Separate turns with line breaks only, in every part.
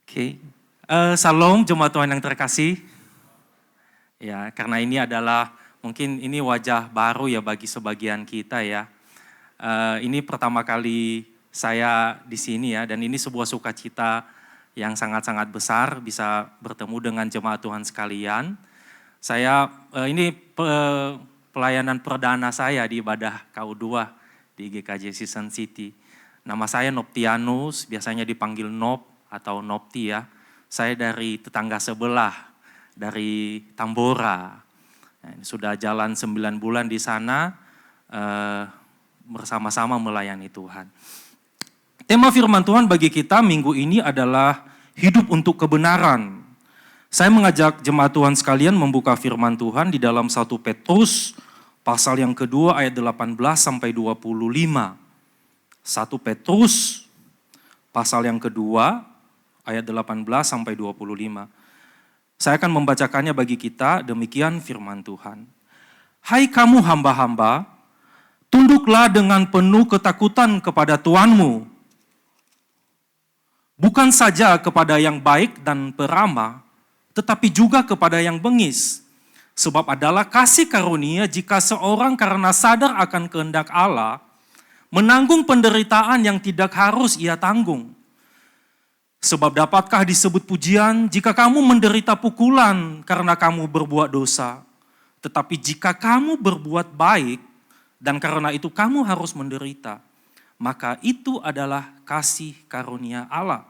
Oke. Salam jemaat Tuhan yang terkasih. Ya, karena ini adalah mungkin ini wajah baru ya bagi sebagian kita ya. Ini pertama kali saya di sini ya, dan ini sebuah sukacita yang sangat-sangat besar bisa bertemu dengan jemaat Tuhan sekalian. Saya ini pelayanan perdana saya di ibadah KU2 di GKJ Season City. Nama saya Noptianus, biasanya dipanggil Nop atau Nopti ya. Saya dari tetangga sebelah, dari Tambora. Sudah jalan 9 bulan di sana, bersama-sama melayani Tuhan. Tema firman Tuhan bagi kita minggu ini adalah hidup untuk kebenaran. Saya mengajak jemaat Tuhan sekalian membuka firman Tuhan di dalam 1 Petrus pasal yang kedua ayat 18 sampai 25. 1 Petrus pasal yang kedua ayat 18 sampai 25. Saya akan membacakannya bagi kita, demikian firman Tuhan. Hai kamu hamba-hamba, tunduklah dengan penuh ketakutan kepada Tuanmu. Bukan saja kepada yang baik dan peramah, tetapi juga kepada yang bengis. Sebab adalah kasih karunia jika seorang karena sadar akan kehendak Allah, menanggung penderitaan yang tidak harus ia tanggung. Sebab dapatkah disebut pujian jika kamu menderita pukulan karena kamu berbuat dosa. Tetapi jika kamu berbuat baik dan karena itu kamu harus menderita, maka itu adalah kasih karunia Allah.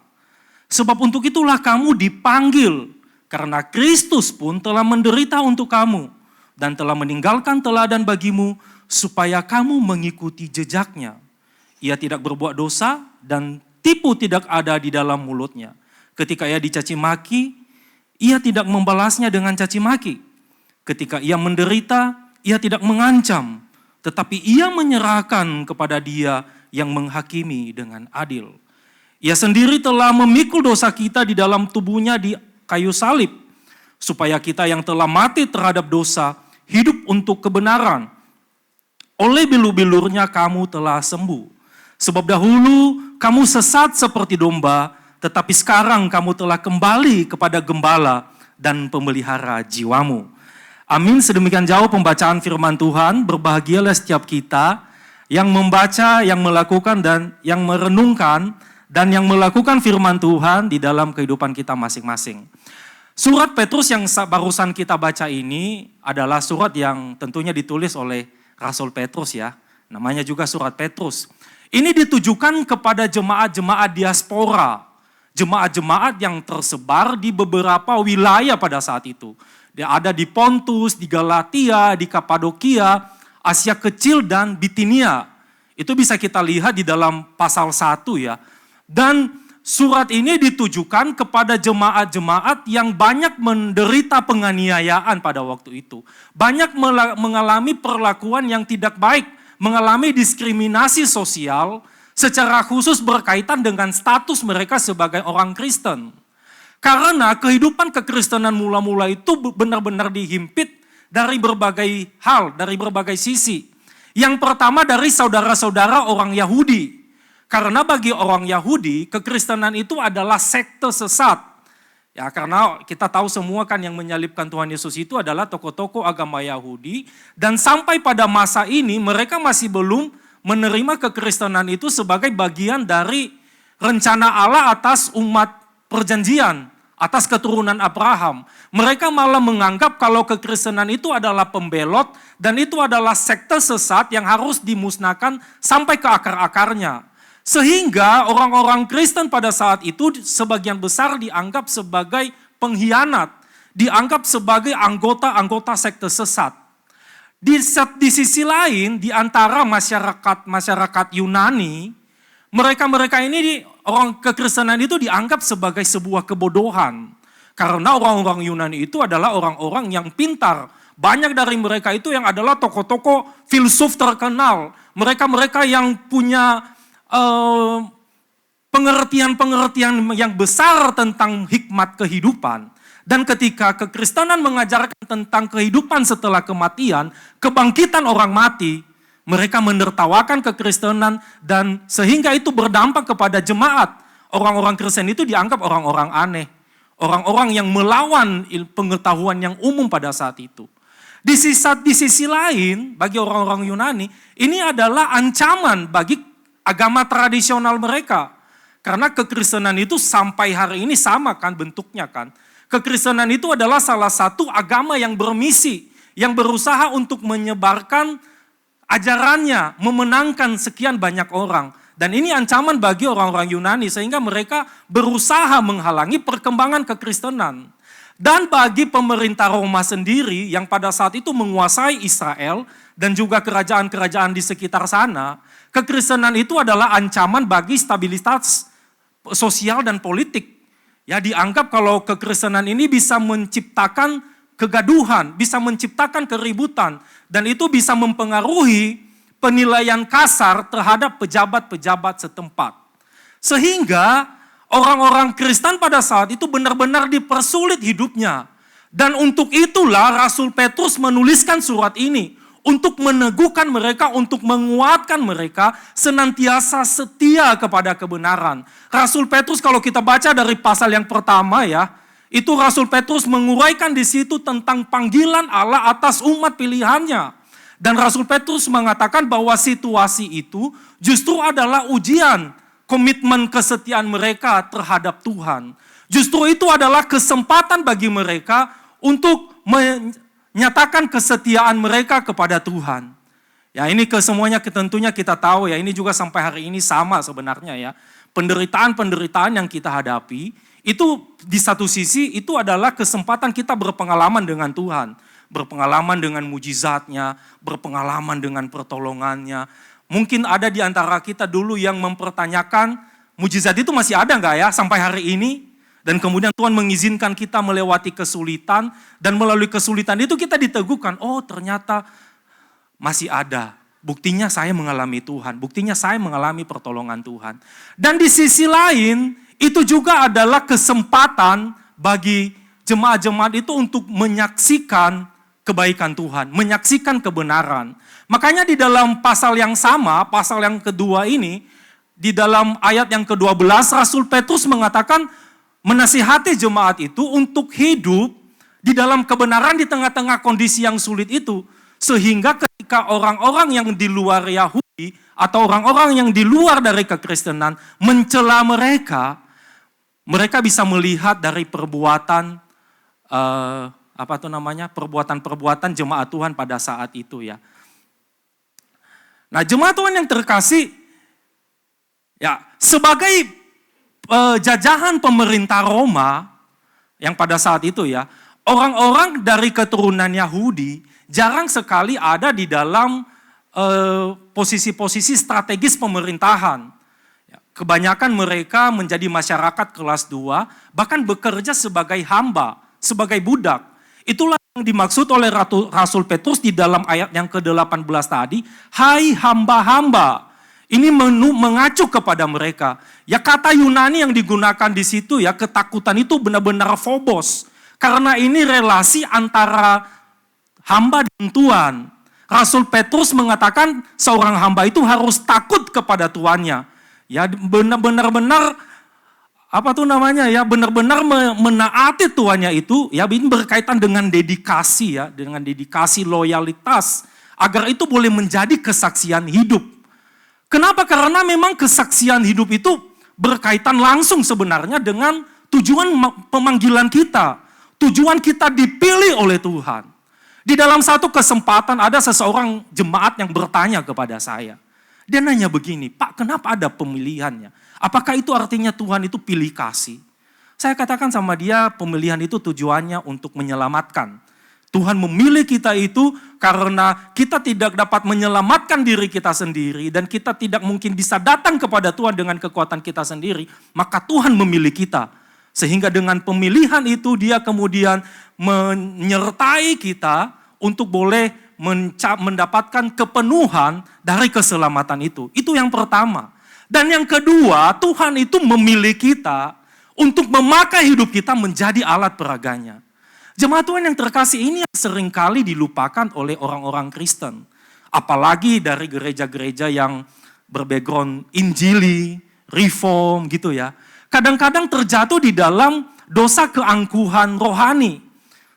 Sebab untuk itulah kamu dipanggil, karena Kristus pun telah menderita untuk kamu dan telah meninggalkan teladan bagimu supaya kamu mengikuti jejaknya. Ia tidak berbuat dosa dan tipu tidak ada di dalam mulutnya. Ketika ia dicaci maki, ia tidak membalasnya dengan caci maki. Ketika ia menderita, ia tidak mengancam, tetapi ia menyerahkan kepada Dia yang menghakimi dengan adil. Ia sendiri telah memikul dosa kita di dalam tubuhnya di kayu salib, supaya kita yang telah mati terhadap dosa, hidup untuk kebenaran. Oleh bilur-bilurnya kamu telah sembuh. Sebab dahulu kamu sesat seperti domba, tetapi sekarang kamu telah kembali kepada gembala dan pemelihara jiwamu. Amin. Sedemikian jauh pembacaan firman Tuhan. Berbahagialah setiap kita yang membaca, yang melakukan dan yang merenungkan dan yang melakukan firman Tuhan di dalam kehidupan kita masing-masing. Surat Petrus yang barusan kita baca ini adalah surat yang tentunya ditulis oleh Rasul Petrus ya. Namanya juga surat Petrus. Ini ditujukan kepada jemaat-jemaat diaspora, jemaat-jemaat yang tersebar di beberapa wilayah pada saat itu. Dia ada di Pontus, di Galatia, di Kapadokia, Asia Kecil dan Bitinia. Itu bisa kita lihat di dalam pasal 1 ya. Dan surat ini ditujukan kepada jemaat-jemaat yang banyak menderita penganiayaan pada waktu itu. Banyak mengalami perlakuan yang tidak baik, mengalami diskriminasi sosial secara khusus berkaitan dengan status mereka sebagai orang Kristen. Karena kehidupan kekristenan mula-mula itu benar-benar dihimpit dari berbagai hal, dari berbagai sisi. Yang pertama dari saudara-saudara orang Yahudi. Karena bagi orang Yahudi, kekristenan itu adalah sekte sesat. Ya, karena kita tahu semua kan yang menyalibkan Tuhan Yesus itu adalah tokoh-tokoh agama Yahudi. Dan sampai pada masa ini mereka masih belum menerima kekristenan itu sebagai bagian dari rencana Allah atas umat perjanjian, atas keturunan Abraham. Mereka malah menganggap kalau kekristenan itu adalah pembelot dan itu adalah sekte sesat yang harus dimusnahkan sampai ke akar-akarnya. Sehingga orang-orang Kristen pada saat itu sebagian besar dianggap sebagai pengkhianat, dianggap sebagai anggota-anggota sekte sesat. Di sisi lain, di antara masyarakat Yunani, mereka ini orang kekristenan itu dianggap sebagai sebuah kebodohan. Karena orang-orang Yunani itu adalah orang-orang yang pintar. Banyak dari mereka itu yang adalah tokoh-tokoh filsuf terkenal. Mereka yang punya pengertian-pengertian yang besar tentang hikmat kehidupan. Dan ketika kekristenan mengajarkan tentang kehidupan setelah kematian, kebangkitan orang mati, mereka menertawakan kekristenan dan sehingga itu berdampak kepada jemaat. Orang-orang Kristen itu dianggap orang-orang aneh. Orang-orang yang melawan pengetahuan yang umum pada saat itu. Di sisi lain, bagi orang-orang Yunani, ini adalah ancaman bagi agama tradisional mereka. Karena kekristenan itu sampai hari ini sama kan bentuknya kan. Kekristenan itu adalah salah satu agama yang bermisi, yang berusaha untuk menyebarkan ajarannya, memenangkan sekian banyak orang. Dan ini ancaman bagi orang-orang Yunani sehingga mereka berusaha menghalangi perkembangan kekristenan. Dan bagi pemerintah Roma sendiri yang pada saat itu menguasai Israel dan juga kerajaan-kerajaan di sekitar sana, kekristenan itu adalah ancaman bagi stabilitas sosial dan politik. Ya, dianggap kalau kekristenan ini bisa menciptakan kegaduhan, bisa menciptakan keributan, dan itu bisa mempengaruhi penilaian kasar terhadap pejabat-pejabat setempat. Sehingga orang-orang Kristen pada saat itu benar-benar dipersulit hidupnya. Dan untuk itulah Rasul Petrus menuliskan surat ini. Untuk meneguhkan mereka, untuk menguatkan mereka senantiasa setia kepada kebenaran. Rasul Petrus kalau kita baca dari pasal yang pertama ya, itu Rasul Petrus menguraikan di situ tentang panggilan Allah atas umat pilihannya. Dan Rasul Petrus mengatakan bahwa situasi itu justru adalah ujian komitmen kesetiaan mereka terhadap Tuhan. Justru itu adalah kesempatan bagi mereka untuk menyatakan kesetiaan mereka kepada Tuhan. Ya, ini kesemuanya tentunya kita tahu ya, ini juga sampai hari ini sama sebenarnya ya. Penderitaan-penderitaan yang kita hadapi itu di satu sisi itu adalah kesempatan kita berpengalaman dengan Tuhan. Berpengalaman dengan mujizatnya, berpengalaman dengan pertolongannya. Mungkin ada di antara kita dulu yang mempertanyakan, mujizat itu masih ada nggak ya sampai hari ini? Dan kemudian Tuhan mengizinkan kita melewati kesulitan, dan melalui kesulitan itu kita diteguhkan, oh ternyata masih ada. Buktinya saya mengalami Tuhan, buktinya saya mengalami pertolongan Tuhan. Dan di sisi lain, itu juga adalah kesempatan bagi jemaat-jemaat itu untuk menyaksikan kebaikan Tuhan, menyaksikan kebenaran. Makanya di dalam pasal yang sama, pasal yang kedua ini, di dalam ayat yang ke-12, Rasul Petrus mengatakan menasihati jemaat itu untuk hidup di dalam kebenaran di tengah-tengah kondisi yang sulit itu. Sehingga ketika orang-orang yang di luar Yahudi atau orang-orang yang di luar dari kekristenan mencela mereka, mereka bisa melihat dari perbuatan perbuatan jemaat Tuhan pada saat itu ya. Nah, jemaat Tuhan yang terkasih, ya sebagai jajahan pemerintah Roma yang pada saat itu ya, orang-orang dari keturunan Yahudi jarang sekali ada di dalam posisi-posisi strategis pemerintahan. Ya, kebanyakan mereka menjadi masyarakat kelas 2, bahkan bekerja sebagai hamba, sebagai budak. Itulah yang dimaksud oleh Rasul Petrus di dalam ayat yang ke-18 tadi. Hai hamba-hamba. Ini mengacu kepada mereka. Ya kata Yunani yang digunakan di situ ya, ketakutan itu benar-benar phobos. Karena ini relasi antara hamba dan Tuhan. Rasul Petrus mengatakan seorang hamba itu harus takut kepada tuannya. Ya benar-benar benar-benar menaati tuannya itu, ya ini berkaitan dengan dedikasi ya, dengan dedikasi loyalitas, agar itu boleh menjadi kesaksian hidup. Kenapa? Karena memang kesaksian hidup itu berkaitan langsung sebenarnya dengan tujuan pemanggilan kita, tujuan kita dipilih oleh Tuhan. Di dalam satu kesempatan ada seseorang jemaat yang bertanya kepada saya. Dia nanya begini, Pak, kenapa ada pemilihannya? Apakah itu artinya Tuhan itu pilih kasih? Saya katakan sama dia, pemilihan itu tujuannya untuk menyelamatkan. Tuhan memilih kita itu karena kita tidak dapat menyelamatkan diri kita sendiri dan kita tidak mungkin bisa datang kepada Tuhan dengan kekuatan kita sendiri, maka Tuhan memilih kita. Sehingga dengan pemilihan itu dia kemudian menyertai kita untuk boleh mendapatkan kepenuhan dari keselamatan itu. Itu yang pertama. Dan yang kedua, Tuhan itu memilih kita untuk memakai hidup kita menjadi alat peraganya. Jemaat Tuhan yang terkasih, ini yang seringkali dilupakan oleh orang-orang Kristen. Apalagi dari gereja-gereja yang berbackground Injili, Reform gitu ya. kadang-kadang terjatuh di dalam dosa keangkuhan rohani.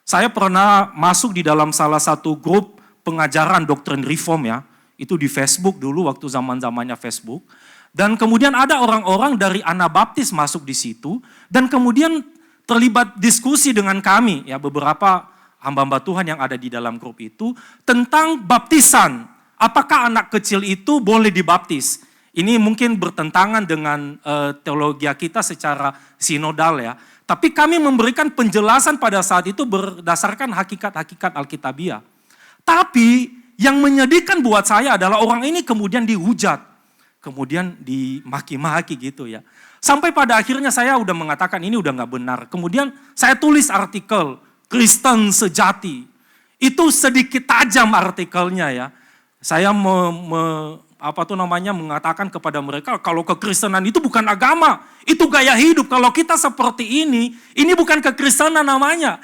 Saya pernah masuk di dalam salah satu grup pengajaran doktrin reform ya, itu di Facebook dulu waktu zaman-zamannya Facebook. Dan kemudian ada orang-orang dari Anabaptis masuk di situ, dan kemudian terlibat diskusi dengan kami, ya beberapa hamba-hamba Tuhan yang ada di dalam grup itu, tentang baptisan. Apakah anak kecil itu boleh dibaptis? Ini mungkin bertentangan dengan teologi kita secara sinodal ya. Tapi kami memberikan penjelasan pada saat itu berdasarkan hakikat-hakikat Alkitabiah. Tapi yang menyedihkan buat saya adalah orang ini kemudian dihujat. Kemudian dimaki-maki gitu ya. Sampai pada akhirnya saya udah mengatakan ini udah gak benar. Kemudian saya tulis artikel Kristen Sejati. Itu sedikit tajam artikelnya ya. Saya mengatakan kepada mereka kalau kekristenan itu bukan agama, itu gaya hidup. Kalau kita seperti ini bukan kekristenan namanya.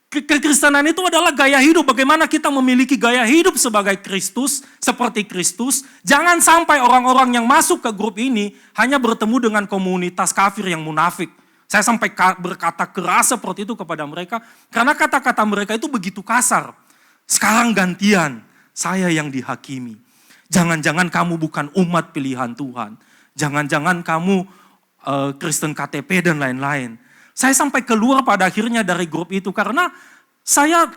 Kekristenan itu adalah gaya hidup, bagaimana kita memiliki gaya hidup sebagai Kristus, seperti Kristus. Jangan sampai orang-orang yang masuk ke grup ini hanya bertemu dengan komunitas kafir yang munafik. Saya sampai berkata keras seperti itu kepada mereka, karena kata-kata mereka itu begitu kasar. Sekarang gantian, saya yang dihakimi. Jangan-jangan kamu bukan umat pilihan Tuhan. Jangan-jangan kamu Kristen KTP dan lain-lain. Saya sampai keluar pada akhirnya dari grup itu karena saya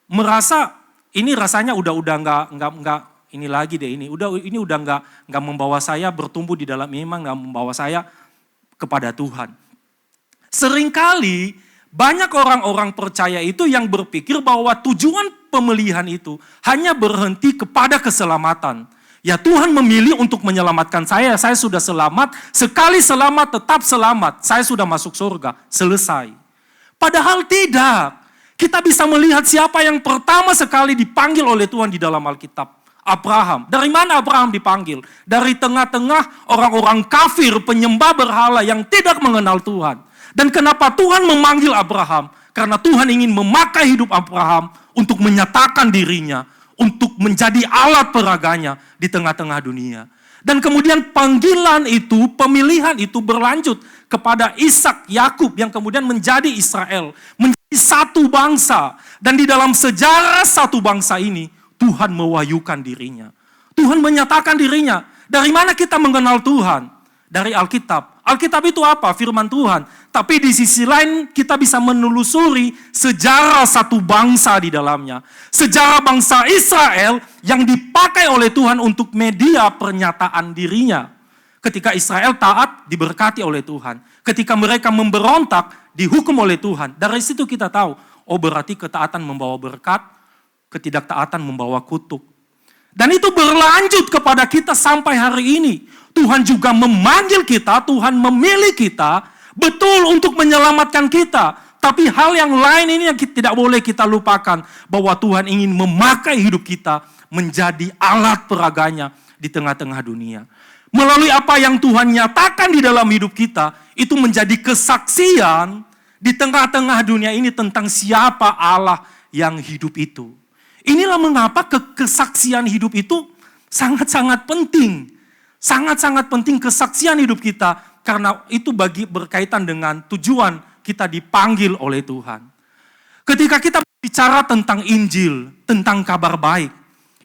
merasa ini rasanya udah nggak ini lagi deh ini udah nggak membawa saya bertumbuh di dalam iman, nggak membawa saya kepada Tuhan. Seringkali banyak orang-orang percaya itu yang berpikir bahwa tujuan pemilihan itu hanya berhenti kepada keselamatan. Ya Tuhan memilih untuk menyelamatkan saya sudah selamat, sekali selamat tetap selamat, saya sudah masuk surga, selesai. Padahal tidak, kita bisa melihat siapa yang pertama sekali dipanggil oleh Tuhan di dalam Alkitab. Abraham. Dari mana Abraham dipanggil? Dari tengah-tengah orang-orang kafir, penyembah berhala yang tidak mengenal Tuhan. Dan kenapa Tuhan memanggil Abraham? Karena Tuhan ingin memakai hidup Abraham untuk menyatakan dirinya, untuk menjadi alat peraganya di tengah-tengah dunia. Dan kemudian panggilan itu, pemilihan itu berlanjut kepada Ishak, Yakub yang kemudian menjadi Israel, menjadi satu bangsa. Dan di dalam sejarah satu bangsa ini, Tuhan mewahyukan dirinya. Tuhan menyatakan dirinya. Dari mana kita mengenal Tuhan? Dari Alkitab. Alkitab itu apa? Firman Tuhan. Tapi di sisi lain kita bisa menelusuri sejarah satu bangsa di dalamnya. Sejarah bangsa Israel yang dipakai oleh Tuhan untuk media pernyataan dirinya. Ketika Israel taat, diberkati oleh Tuhan. Ketika mereka memberontak, dihukum oleh Tuhan. Dari situ kita tahu, oh berarti ketaatan membawa berkat, ketidaktaatan membawa kutuk. Dan itu berlanjut kepada kita sampai hari ini. Tuhan juga memanggil kita, Tuhan memilih kita, betul untuk menyelamatkan kita. Tapi hal yang lain ini yang tidak boleh kita lupakan. Bahwa Tuhan ingin memakai hidup kita menjadi alat peraganya di tengah-tengah dunia. Melalui apa yang Tuhan nyatakan di dalam hidup kita, itu menjadi kesaksian di tengah-tengah dunia ini tentang siapa Allah yang hidup itu. Inilah mengapa kesaksian hidup itu sangat-sangat penting. Sangat-sangat penting kesaksian hidup kita. Karena itu berkaitan dengan tujuan kita dipanggil oleh Tuhan. Ketika kita bicara tentang Injil, tentang kabar baik.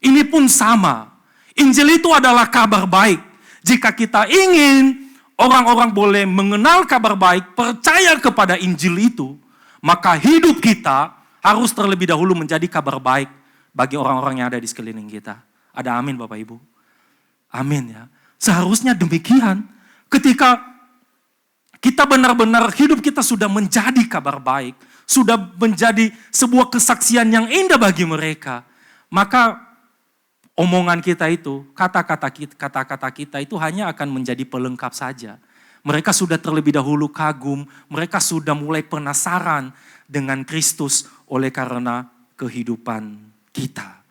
Ini pun sama. Injil itu adalah kabar baik. Jika kita ingin orang-orang boleh mengenal kabar baik, percaya kepada Injil itu, maka hidup kita harus terlebih dahulu menjadi kabar baik bagi orang-orang yang ada di sekeliling kita. Ada amin Bapak Ibu? Amin ya. Seharusnya demikian. Ketika kita benar-benar hidup kita sudah menjadi kabar baik, sudah menjadi sebuah kesaksian yang indah bagi mereka, maka omongan kita itu, kata-kata kita itu hanya akan menjadi pelengkap saja. Mereka sudah terlebih dahulu kagum, mereka sudah mulai penasaran dengan Kristus oleh karena kehidupan kita.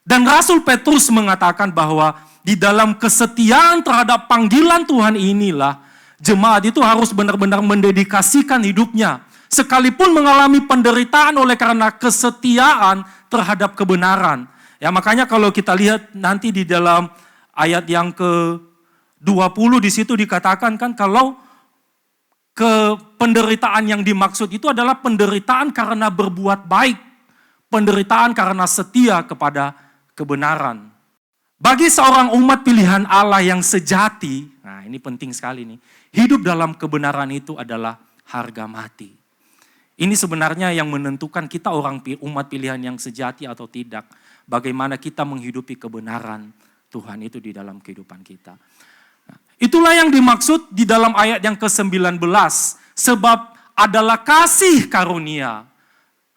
Dan Rasul Petrus mengatakan bahwa di dalam kesetiaan terhadap panggilan Tuhan inilah jemaat itu harus benar-benar mendedikasikan hidupnya. Sekalipun mengalami penderitaan oleh karena kesetiaan terhadap kebenaran. Ya makanya kalau kita lihat nanti di dalam ayat yang ke-20 di situ dikatakan kan kalau penderitaan yang dimaksud itu adalah penderitaan karena berbuat baik, penderitaan karena setia kepada kebenaran. Bagi seorang umat pilihan Allah yang sejati, nah ini penting sekali nih, hidup dalam kebenaran itu adalah harga mati. Ini sebenarnya yang menentukan kita umat pilihan yang sejati atau tidak. Bagaimana kita menghidupi kebenaran Tuhan itu di dalam kehidupan kita. Nah, itulah yang dimaksud di dalam ayat yang ke-19. Sebab adalah kasih karunia.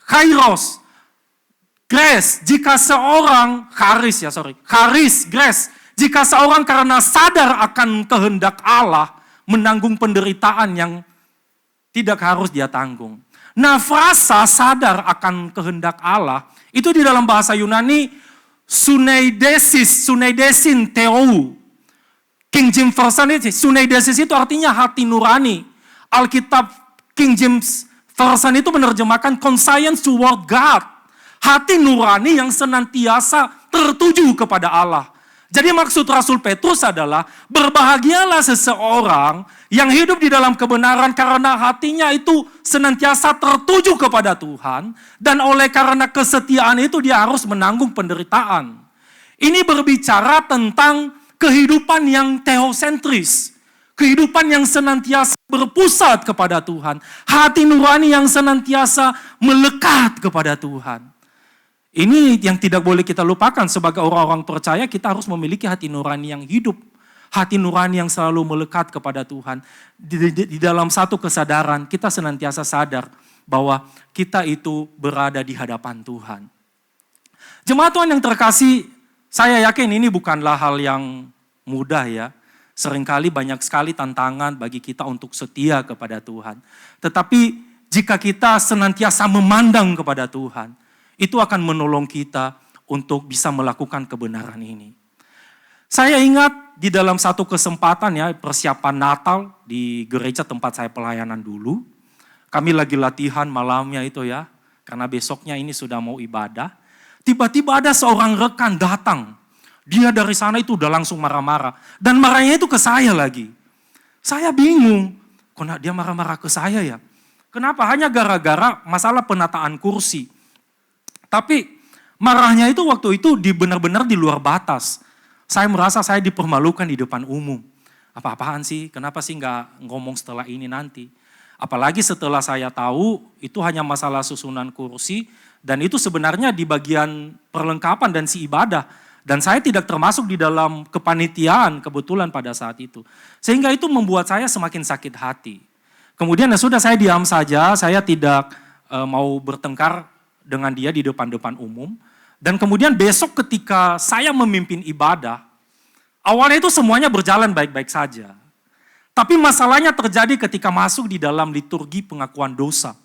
Kairos. Grace. Jika seorang, grace. Jika seorang karena sadar akan kehendak Allah, menanggung penderitaan yang tidak harus dia tanggung. Nah, frasa sadar akan kehendak Allah, itu di dalam bahasa Yunani, suneidesin theou. King James Version itu, suneidesis itu artinya hati nurani. Alkitab King James Version itu menerjemahkan conscience toward God. Hati nurani yang senantiasa tertuju kepada Allah. Jadi maksud Rasul Petrus adalah, berbahagialah seseorang yang hidup di dalam kebenaran karena hatinya itu senantiasa tertuju kepada Tuhan. Dan oleh karena kesetiaan itu dia harus menanggung penderitaan. Ini berbicara tentang kehidupan yang teosentris. Kehidupan yang senantiasa berpusat kepada Tuhan. Hati nurani yang senantiasa melekat kepada Tuhan. Ini yang tidak boleh kita lupakan sebagai orang-orang percaya, kita harus memiliki hati nurani yang hidup. Hati nurani yang selalu melekat kepada Tuhan. Di dalam satu kesadaran, kita senantiasa sadar bahwa kita itu berada di hadapan Tuhan. Jemaat Tuhan yang terkasih, saya yakin ini bukanlah hal yang mudah ya. Seringkali banyak sekali tantangan bagi kita untuk setia kepada Tuhan. Tetapi jika kita senantiasa memandang kepada Tuhan, itu akan menolong kita untuk bisa melakukan kebenaran ini. Saya ingat di dalam satu kesempatan ya, persiapan Natal di gereja tempat saya pelayanan dulu. Kami lagi latihan malamnya itu ya, karena besoknya ini sudah mau ibadah. Tiba-tiba ada seorang rekan datang. Dia dari sana itu udah langsung marah-marah. Dan marahnya itu ke saya lagi. Saya bingung, kok dia marah-marah ke saya ya? Kenapa? Hanya gara-gara masalah penataan kursi. Tapi marahnya itu waktu itu benar-benar di luar batas. Saya merasa saya dipermalukan di depan umum. Apa-apaan sih? Kenapa sih nggak ngomong setelah ini nanti? Apalagi setelah saya tahu itu hanya masalah susunan kursi. Dan itu sebenarnya di bagian perlengkapan dan si ibadah. Dan saya tidak termasuk di dalam kepanitiaan kebetulan pada saat itu. Sehingga itu membuat saya semakin sakit hati. Kemudian ya sudah, saya diam saja, saya tidak mau bertengkar dengan dia di depan-depan umum. Dan kemudian besok ketika saya memimpin ibadah, awalnya itu semuanya berjalan baik-baik saja. Tapi masalahnya terjadi ketika masuk di dalam liturgi pengakuan dosa.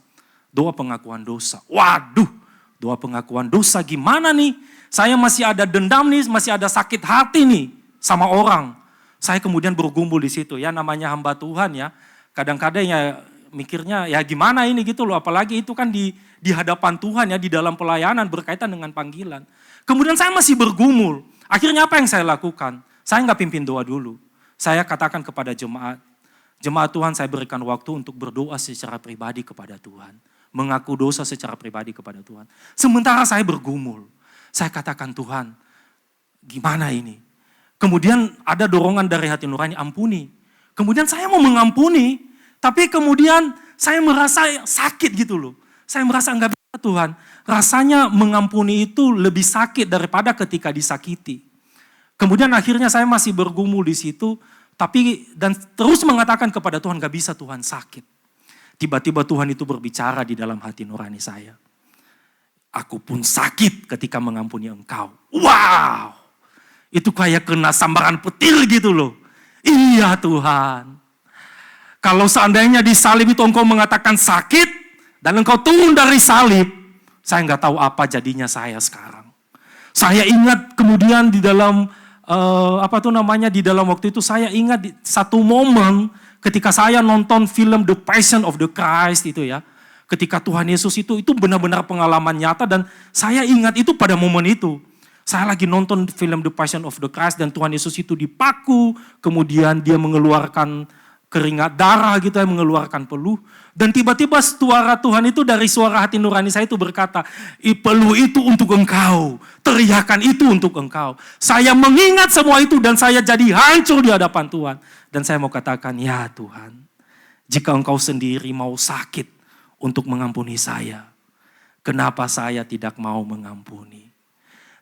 Doa pengakuan dosa. Waduh, doa pengakuan dosa gimana nih? Saya masih ada dendam nih, masih ada sakit hati nih sama orang. Saya kemudian bergumul di situ ya, namanya hamba Tuhan ya. Kadang-kadang ya mikirnya ya gimana ini gitu loh, apalagi itu kan di hadapan Tuhan ya, di dalam pelayanan berkaitan dengan panggilan. Kemudian saya masih bergumul. Akhirnya apa yang saya lakukan? Saya nggak pimpin doa dulu. Saya katakan kepada jemaat Tuhan, saya berikan waktu untuk berdoa secara pribadi kepada Tuhan. Mengaku dosa secara pribadi kepada Tuhan. Sementara saya bergumul. Saya katakan, Tuhan, gimana ini? Kemudian ada dorongan dari hati nurani, ampuni. Kemudian saya mau mengampuni, tapi kemudian saya merasa sakit gitu loh. Saya merasa enggak bisa Tuhan. Rasanya mengampuni itu lebih sakit daripada ketika disakiti. Kemudian akhirnya saya masih bergumul di situ, dan terus mengatakan kepada Tuhan, enggak bisa Tuhan, sakit. Tiba-tiba Tuhan itu berbicara di dalam hati nurani saya. Aku pun sakit ketika mengampuni engkau. Wow! Itu kayak kena sambaran petir gitu loh. Iya Tuhan. Kalau seandainya di salib itu engkau mengatakan sakit, dan engkau turun dari salib, saya nggak tahu apa jadinya saya sekarang. Saya ingat kemudian di dalam, di dalam waktu itu saya ingat satu momen ketika saya nonton film The Passion of the Christ itu ya. Ketika Tuhan Yesus itu benar-benar pengalaman nyata dan saya ingat itu pada momen itu. Saya lagi nonton film The Passion of the Christ dan Tuhan Yesus itu dipaku, kemudian dia mengeluarkan keringat darah gitu yang mengeluarkan peluh. Dan tiba-tiba suara Tuhan itu dari suara hati nurani saya itu berkata, peluh itu untuk engkau, teriakan itu untuk engkau. Saya mengingat semua itu dan saya jadi hancur di hadapan Tuhan. Dan saya mau katakan, ya Tuhan, jika engkau sendiri mau sakit untuk mengampuni saya, kenapa saya tidak mau mengampuni?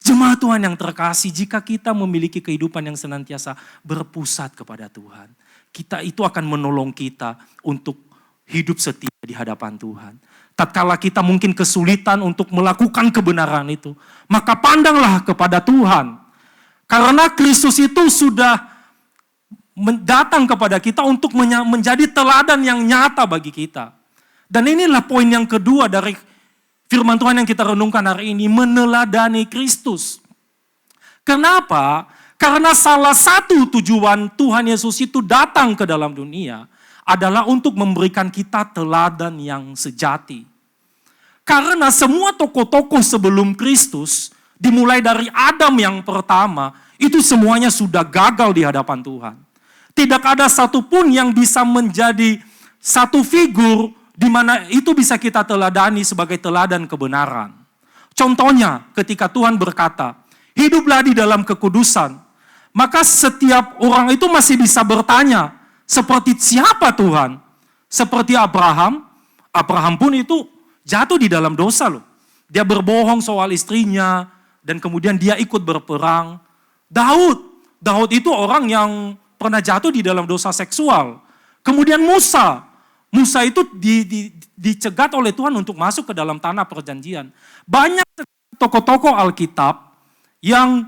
Jemaat Tuhan yang terkasih, jika kita memiliki kehidupan yang senantiasa berpusat kepada Tuhan, kita itu akan menolong kita untuk hidup setia di hadapan Tuhan. Tatkala kita mungkin kesulitan untuk melakukan kebenaran itu, maka pandanglah kepada Tuhan. Karena Kristus itu sudah datang kepada kita untuk menjadi teladan yang nyata bagi kita. Dan inilah poin yang kedua dari firman Tuhan yang kita renungkan hari ini, meneladani Kristus. Kenapa? Karena salah satu tujuan Tuhan Yesus itu datang ke dalam dunia adalah untuk memberikan kita teladan yang sejati. Karena semua tokoh-tokoh sebelum Kristus, dimulai dari Adam yang pertama, itu semuanya sudah gagal di hadapan Tuhan. Tidak ada satupun yang bisa menjadi satu figur di mana itu bisa kita teladani sebagai teladan kebenaran. Contohnya ketika Tuhan berkata, hiduplah di dalam kekudusan. Maka setiap orang itu masih bisa bertanya, seperti siapa Tuhan? Seperti Abraham. Abraham pun itu jatuh di dalam dosa loh. Dia berbohong soal istrinya dan kemudian dia ikut berperang. Daud itu orang yang pernah jatuh di dalam dosa seksual. Kemudian Musa itu dicegat oleh Tuhan untuk masuk ke dalam tanah perjanjian. Banyak tokoh-tokoh Alkitab yang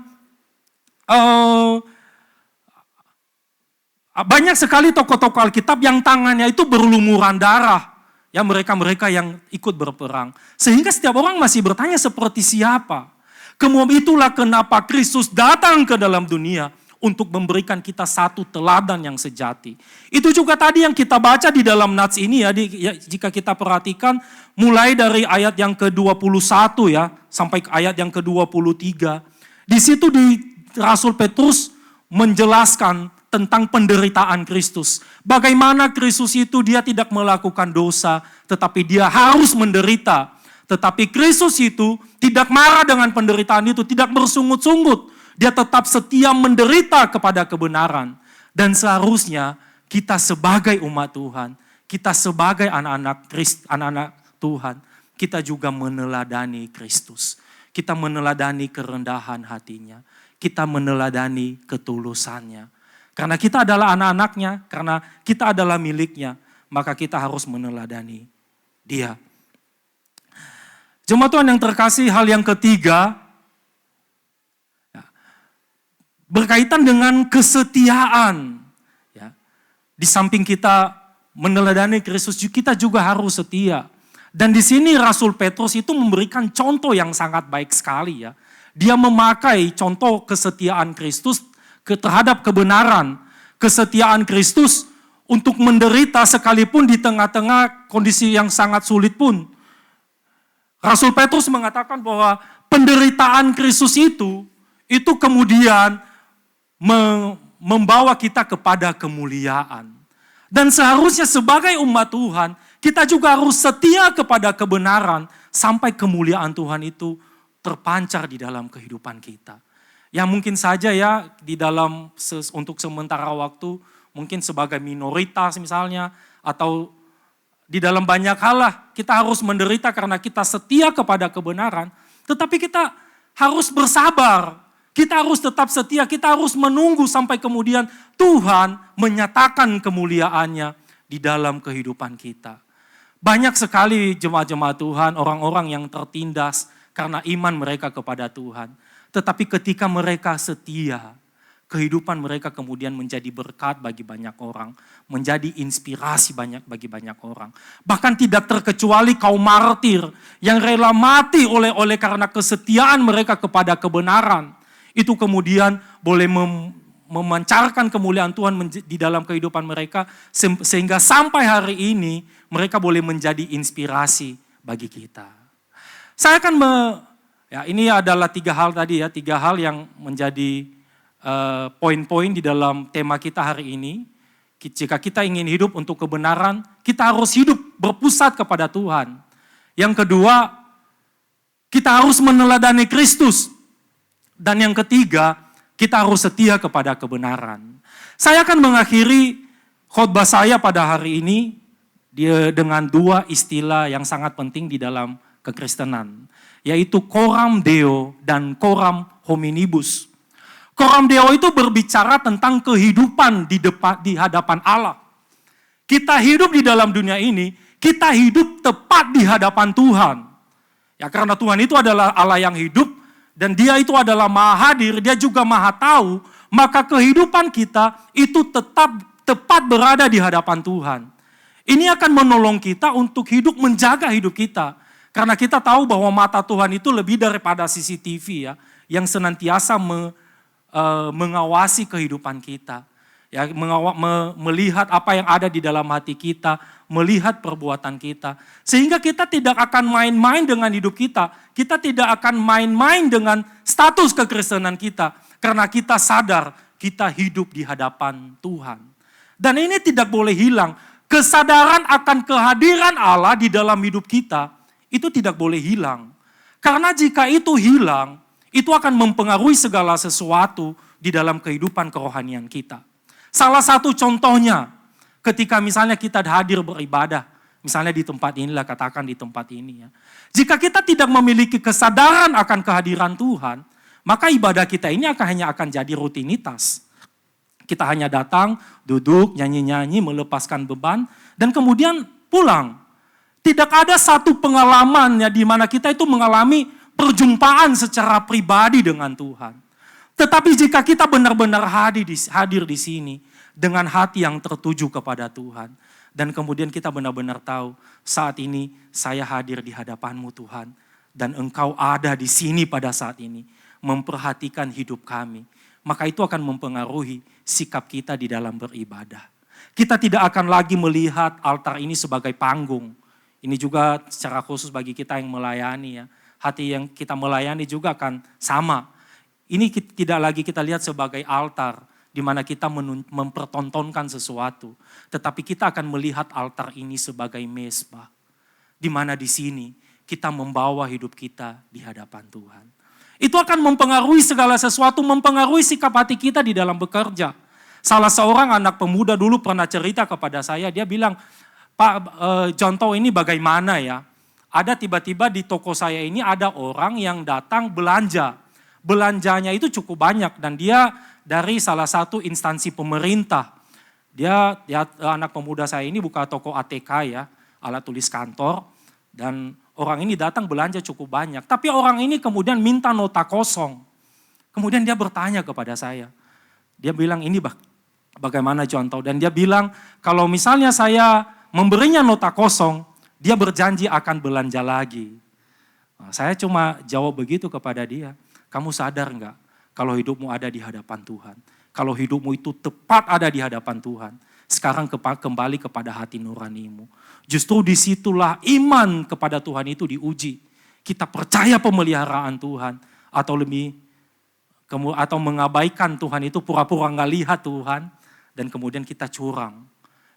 banyak sekali tokoh-tokoh Alkitab yang tangannya itu berlumuran darah. Ya mereka-mereka yang ikut berperang. Sehingga setiap orang masih bertanya seperti siapa. Kemudian itulah kenapa Kristus datang ke dalam dunia untuk memberikan kita satu teladan yang sejati. Itu juga tadi yang kita baca di dalam nats ini ya, jika kita perhatikan mulai dari ayat yang ke-21 ya, sampai ayat yang ke-23. Di situ Rasul Petrus menjelaskan tentang penderitaan Kristus. Bagaimana Kristus itu dia tidak melakukan dosa, tetapi dia harus menderita. Tetapi Kristus itu tidak marah dengan penderitaan itu, tidak bersungut-sungut. Dia tetap setia menderita kepada kebenaran. Dan seharusnya kita sebagai umat Tuhan, kita sebagai anak-anak Tuhan, kita juga meneladani Kristus. Kita meneladani kerendahan hatinya. Kita meneladani ketulusannya. Karena kita adalah anak-anaknya, karena kita adalah miliknya, maka kita harus meneladani dia. Jemaat Tuhan yang terkasih, hal yang ketiga, berkaitan dengan kesetiaan. Ya. Di samping kita meneladani Kristus, kita juga harus setia. Dan di sini Rasul Petrus itu memberikan contoh yang sangat baik sekali ya. Dia memakai contoh kesetiaan Kristus terhadap kebenaran. Kesetiaan Kristus untuk menderita sekalipun di tengah-tengah kondisi yang sangat sulit pun. Rasul Petrus mengatakan bahwa penderitaan Kristus itu kemudian membawa kita kepada kemuliaan. Dan seharusnya sebagai umat Tuhan, kita juga harus setia kepada kebenaran sampai kemuliaan Tuhan itu terpancar di dalam kehidupan kita. Ya mungkin saja ya di dalam untuk sementara waktu, mungkin sebagai minoritas misalnya, atau di dalam banyak hal lah kita harus menderita karena kita setia kepada kebenaran. Tetapi kita harus bersabar, kita harus tetap setia, kita harus menunggu sampai kemudian Tuhan menyatakan kemuliaannya di dalam kehidupan kita. Banyak sekali jemaat-jemaat Tuhan, orang-orang yang tertindas karena iman mereka kepada Tuhan. Tetapi ketika mereka setia, kehidupan mereka kemudian menjadi berkat bagi banyak orang. Menjadi inspirasi bagi banyak orang. Bahkan tidak terkecuali kaum martir yang rela mati oleh karena kesetiaan mereka kepada kebenaran. Itu kemudian boleh memancarkan kemuliaan Tuhan di dalam kehidupan mereka. Sehingga sampai hari ini mereka boleh menjadi inspirasi bagi kita. Saya akan ini adalah 3 hal tadi ya, 3 hal yang menjadi poin-poin di dalam tema kita hari ini. Jika kita ingin hidup untuk kebenaran, kita harus hidup berpusat kepada Tuhan. Yang kedua, kita harus meneladani Kristus. Dan yang ketiga, kita harus setia kepada kebenaran. Saya akan mengakhiri khotbah saya pada hari ini dengan dua istilah yang sangat penting di dalam kekristenan, yaitu coram Deo dan coram hominibus. Coram Deo itu berbicara tentang kehidupan di hadapan Allah. Kita hidup di dalam dunia ini, kita hidup tepat di hadapan Tuhan. Ya, karena Tuhan itu adalah Allah yang hidup, dan Dia itu adalah Maha Hadir, Dia juga Maha Tahu, maka kehidupan kita itu tetap tepat berada di hadapan Tuhan. Ini akan menolong kita untuk hidup, menjaga hidup kita. Karena kita tahu bahwa mata Tuhan itu lebih daripada CCTV ya, yang senantiasa mengawasi kehidupan kita. Ya, melihat apa yang ada di dalam hati kita, melihat perbuatan kita. Sehingga kita tidak akan main-main dengan hidup kita. Kita tidak akan main-main dengan status kekristenan kita. Karena kita sadar kita hidup di hadapan Tuhan. Dan ini tidak boleh hilang. Kesadaran akan kehadiran Allah di dalam hidup kita, itu tidak boleh hilang. Karena jika itu hilang, itu akan mempengaruhi segala sesuatu di dalam kehidupan kerohanian kita. Salah satu contohnya, ketika misalnya kita hadir beribadah, misalnya di tempat inilah, katakan di tempat ini ya. Jika kita tidak memiliki kesadaran akan kehadiran Tuhan, maka ibadah kita ini hanya akan jadi rutinitas. Kita hanya datang, duduk, nyanyi-nyanyi, melepaskan beban, dan kemudian pulang. Tidak ada satu pengalaman ya, di mana kita itu mengalami perjumpaan secara pribadi dengan Tuhan. Tetapi jika kita benar-benar hadir di sini dengan hati yang tertuju kepada Tuhan, dan kemudian kita benar-benar tahu saat ini saya hadir di hadapan-Mu Tuhan, dan Engkau ada di sini pada saat ini memperhatikan hidup kami, maka itu akan mempengaruhi sikap kita di dalam beribadah. Kita tidak akan lagi melihat altar ini sebagai panggung. Ini juga secara khusus bagi kita yang melayani ya. Hati yang kita melayani juga akan sama. Ini tidak lagi kita lihat sebagai altar di mana kita mempertontonkan sesuatu. Tetapi kita akan melihat altar ini sebagai mezbah. Di mana di sini kita membawa hidup kita di hadapan Tuhan. Itu akan mempengaruhi segala sesuatu, mempengaruhi sikap hati kita di dalam bekerja. Salah seorang anak pemuda dulu pernah cerita kepada saya, dia bilang, Pak, contoh ini bagaimana ya? Ada tiba-tiba di toko saya ini ada orang yang datang belanja. Belanjanya itu cukup banyak dan dia dari salah satu instansi pemerintah. Dia anak pemuda saya ini buka toko ATK ya, alat tulis kantor, dan orang ini datang belanja cukup banyak. Tapi orang ini kemudian minta nota kosong. Kemudian dia bertanya kepada saya. Dia bilang ini bagaimana contoh? Dan dia bilang kalau misalnya saya memberinya nota kosong, dia berjanji akan belanja lagi. Nah, saya cuma jawab begitu kepada dia. Kamu sadar enggak kalau hidupmu ada di hadapan Tuhan? Kalau hidupmu itu tepat ada di hadapan Tuhan. Sekarang kembali kepada hati nuranimu. Justru disitulah iman kepada Tuhan itu diuji. Kita percaya pemeliharaan Tuhan atau mengabaikan Tuhan itu, pura-pura nggak lihat Tuhan, dan kemudian kita curang.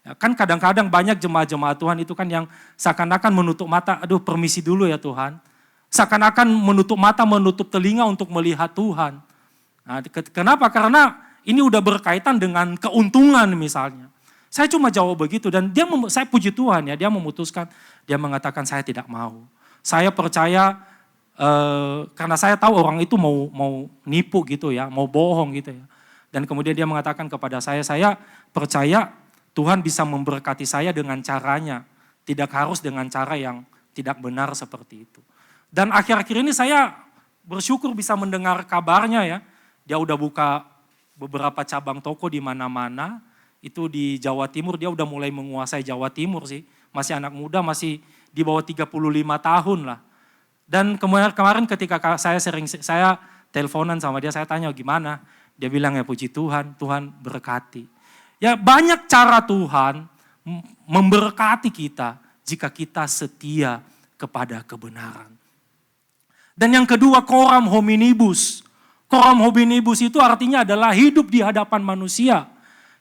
Ya, kan kadang-kadang banyak jemaat-jemaat Tuhan itu kan yang seakan-akan menutup mata, aduh permisi dulu ya Tuhan. Seakan-akan menutup mata, menutup telinga untuk melihat Tuhan. Nah, kenapa? Karena ini udah berkaitan dengan keuntungan misalnya. Saya cuma jawab begitu dan saya puji Tuhan ya, dia memutuskan, dia mengatakan saya tidak mau. Saya percaya karena saya tahu orang itu mau nipu gitu ya, mau bohong gitu ya. Dan kemudian dia mengatakan kepada saya percaya Tuhan bisa memberkati saya dengan caranya, tidak harus dengan cara yang tidak benar seperti itu. Dan akhir-akhir ini saya bersyukur bisa mendengar kabarnya ya, dia udah buka beberapa cabang toko di mana-mana. Itu di Jawa Timur, dia udah mulai menguasai Jawa Timur sih. Masih anak muda, masih di bawah 35 tahun lah. Dan kemarin ketika saya teleponan sama dia, saya tanya gimana. Dia bilang ya puji Tuhan, Tuhan berkati. Ya banyak cara Tuhan memberkati kita jika kita setia kepada kebenaran. Dan yang kedua, coram hominibus. Coram hominibus itu artinya adalah hidup di hadapan manusia.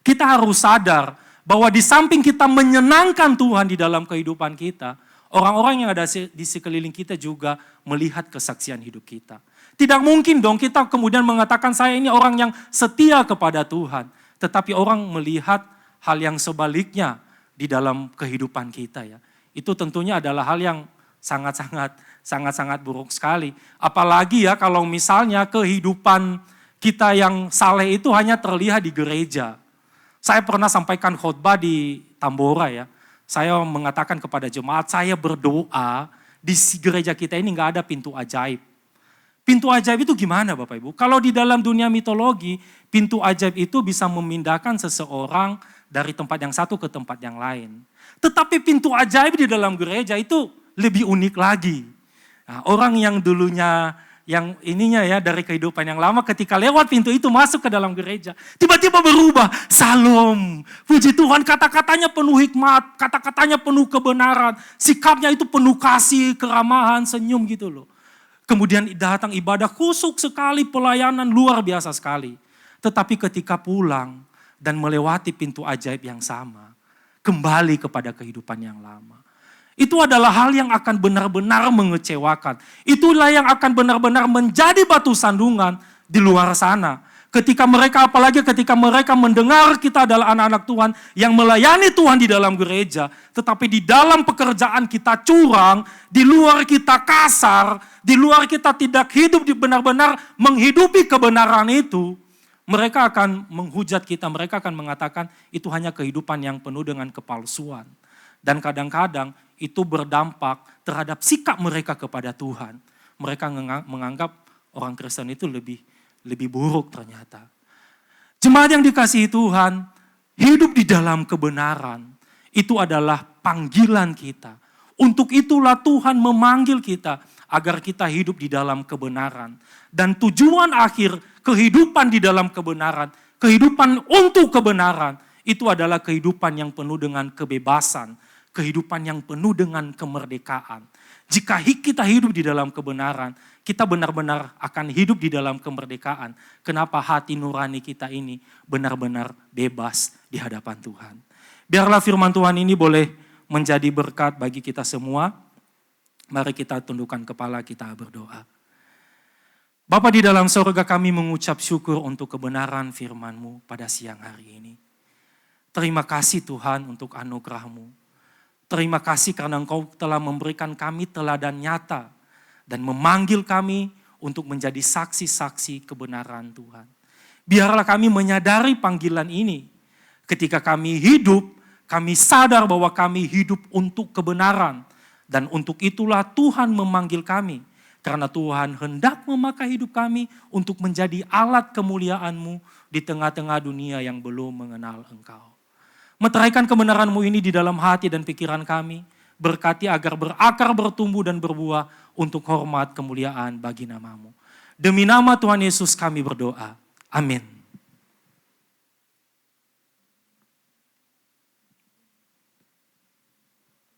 Kita harus sadar bahwa di samping kita menyenangkan Tuhan di dalam kehidupan kita, orang-orang yang ada di sekeliling kita juga melihat kesaksian hidup kita. Tidak mungkin dong kita kemudian mengatakan saya ini orang yang setia kepada Tuhan. Tetapi orang melihat hal yang sebaliknya di dalam kehidupan kita ya. Itu tentunya adalah hal yang sangat-sangat buruk sekali. Apalagi ya kalau misalnya kehidupan kita yang saleh itu hanya terlihat di gereja. Saya pernah sampaikan khotbah di Tambora ya. Saya mengatakan kepada jemaat, saya berdoa di gereja kita ini nggak ada pintu ajaib. Pintu ajaib itu gimana Bapak Ibu? Kalau di dalam dunia mitologi, pintu ajaib itu bisa memindahkan seseorang dari tempat yang satu ke tempat yang lain. Tetapi pintu ajaib di dalam gereja itu lebih unik lagi. Nah, orang yang dulunya, yang ininya ya dari kehidupan yang lama ketika lewat pintu itu masuk ke dalam gereja. Tiba-tiba berubah, salam, puji Tuhan, kata-katanya penuh hikmat, kata-katanya penuh kebenaran, sikapnya itu penuh kasih, keramahan, senyum gitu loh. Kemudian datang ibadah kusuk sekali, pelayanan luar biasa sekali. Tetapi ketika pulang dan melewati pintu ajaib yang sama, kembali kepada kehidupan yang lama. Itu adalah hal yang akan benar-benar mengecewakan. Itulah yang akan benar-benar menjadi batu sandungan di luar sana. Apalagi ketika mereka mendengar kita adalah anak-anak Tuhan yang melayani Tuhan di dalam gereja, tetapi di dalam pekerjaan kita curang, di luar kita kasar, di luar kita tidak hidup benar-benar menghidupi kebenaran itu, mereka akan menghujat kita, mereka akan mengatakan itu hanya kehidupan yang penuh dengan kepalsuan. Dan kadang-kadang itu berdampak terhadap sikap mereka kepada Tuhan. Mereka menganggap orang Kristen itu lebih buruk ternyata. Jemaat yang dikasihi Tuhan, hidup di dalam kebenaran, itu adalah panggilan kita. Untuk itulah Tuhan memanggil kita, agar kita hidup di dalam kebenaran. Dan tujuan akhir kehidupan di dalam kebenaran, kehidupan untuk kebenaran, itu adalah kehidupan yang penuh dengan kebebasan, kehidupan yang penuh dengan kemerdekaan. Jika kita hidup di dalam kebenaran, kita benar-benar akan hidup di dalam kemerdekaan. Kenapa hati nurani kita ini benar-benar bebas di hadapan Tuhan. Biarlah firman Tuhan ini boleh menjadi berkat bagi kita semua. Mari kita tundukkan kepala, kita berdoa. Bapa di dalam surga, kami mengucap syukur untuk kebenaran firman-Mu pada siang hari ini. Terima kasih Tuhan untuk anugerah-Mu. Terima kasih karena Engkau telah memberikan kami teladan nyata dan memanggil kami untuk menjadi saksi-saksi kebenaran Tuhan. Biarlah kami menyadari panggilan ini. Ketika kami hidup, kami sadar bahwa kami hidup untuk kebenaran. Dan untuk itulah Tuhan memanggil kami. Karena Tuhan hendak memakai hidup kami untuk menjadi alat kemuliaan-Mu di tengah-tengah dunia yang belum mengenal Engkau. Meteraikan kebenaran-Mu ini di dalam hati dan pikiran kami. Berkati agar berakar, bertumbuh dan berbuah untuk hormat kemuliaan bagi nama-Mu. Demi nama Tuhan Yesus kami berdoa. Amin.